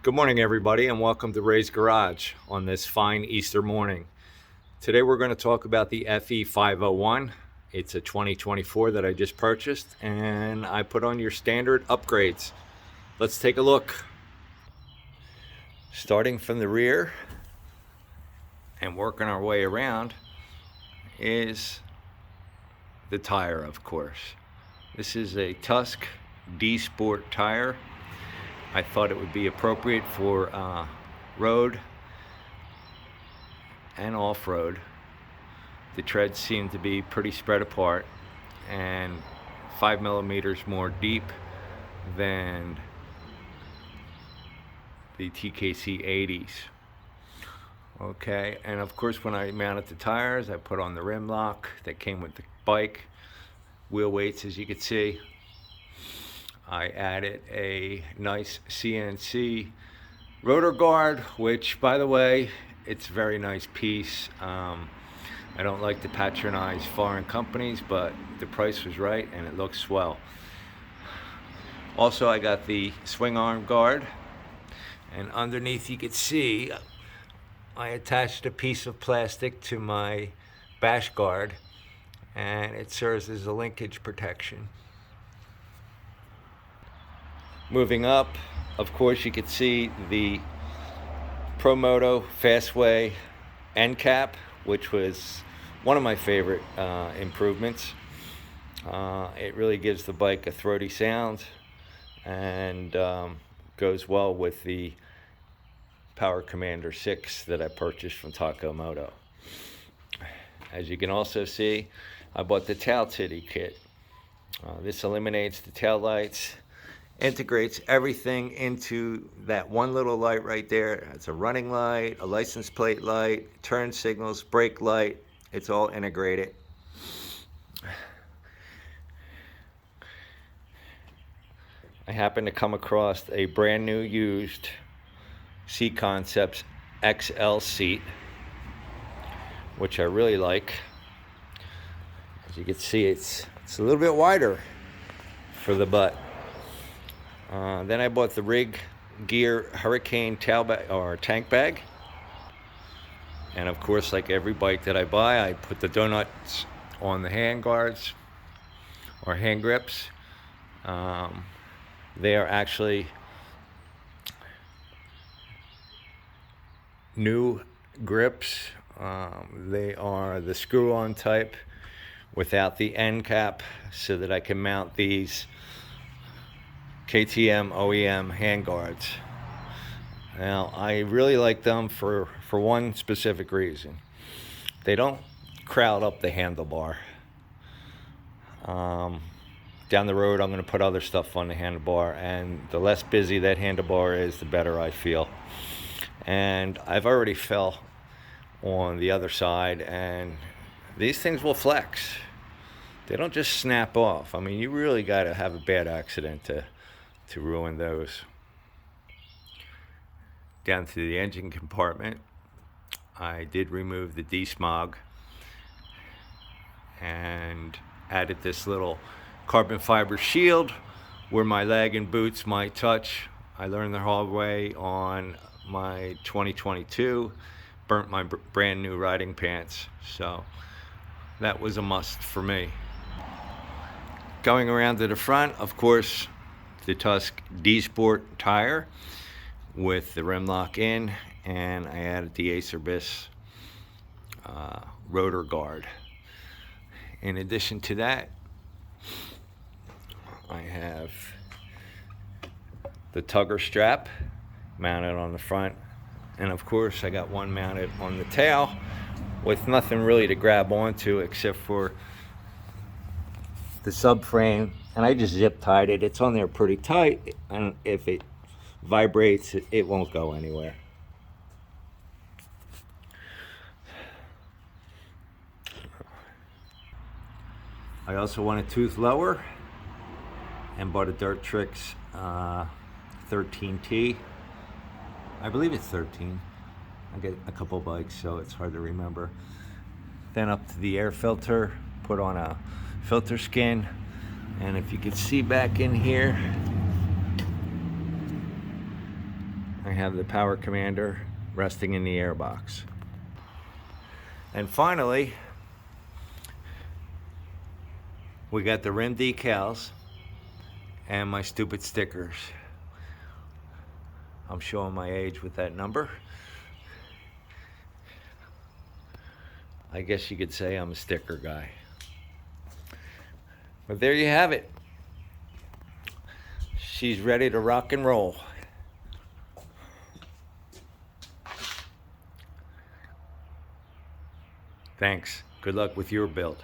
Good morning, everybody, and welcome to Ray's Garage on this fine Easter morning. Today we're going to talk about the FE 501. It's a 2024 that I just purchased, and I put on your standard upgrades. Let's take a look. Starting from the rear and working our way around is the tire, of course. This is a Tusk D Sport tire. I thought it would be appropriate for road and off-road. The treads seem to be pretty spread apart and 5 millimeters more deep than the TKC 80s. Okay, and of course when I mounted the tires, I put on the rim lock that came with the bike. Wheel weights, as you can see. I added a nice CNC rotor guard, which, by the way, it's a very nice piece. I don't like to patronize foreign companies, but the price was right and it looks swell. Also, I got the swing arm guard, and underneath you can see I attached a piece of plastic to my bash guard, and it serves as a linkage protection. Moving up, of course, you can see the ProMoto Fastway end cap, which was one of my favorite improvements. It really gives the bike a throaty sound and goes well with the Power Commander 6 that I purchased from Takomoto. As you can also see, I bought the tail titty kit. This eliminates the tail lights, integrates everything into that one little light right there. It's a running light, a license plate light, turn signals, brake light. It's all integrated. I happened to come across a brand new used Seat Concepts XL seat, which I really like. As you can see, it's a little bit wider for the butt. Then I bought the Rig Gear Hurricane tail bag or tank bag, and of course, like every bike that I buy, I put the donuts on the hand guards or hand grips. They are actually new grips. They are the screw-on type without the end cap, so that I can mount these KTM OEM handguards. Now, I really like them for one specific reason. They don't crowd up the handlebar. Down the road, I'm going to put other stuff on the handlebar, and the less busy that handlebar is, the better I feel. And I've already fell on the other side, and these things will flex. They don't just snap off. I mean, you really got to have a bad accident to ruin those. Down to the engine compartment, I did remove the desmog and added this little carbon fiber shield where my leg and boots might touch. I learned the hard way on my 2022, burnt my brand new riding pants, so that was a must for me. Going around to the front, of course, the Tusk D Sport tire with the rim lock in, and I added the Acerbis rotor guard. In addition to that, I have the tugger strap mounted on the front, and of course I got one mounted on the tail with nothing really to grab onto except for the subframe, and I just zip tied it. It's on there pretty tight, and if it vibrates, it won't go anywhere. I also want a tooth lower and bought a Dirt Tricks 13T. I believe it's 13. I get a couple bikes, so it's hard to remember. Then up to the air filter, put on a filter skin, and if you can see back in here, I have the power commander resting in the airbox. And finally, we got the rim decals and my stupid stickers. I'm showing my age with that number. I guess you could say I'm a sticker guy. But there you have it. She's ready to rock and roll. Thanks. Good luck with your build.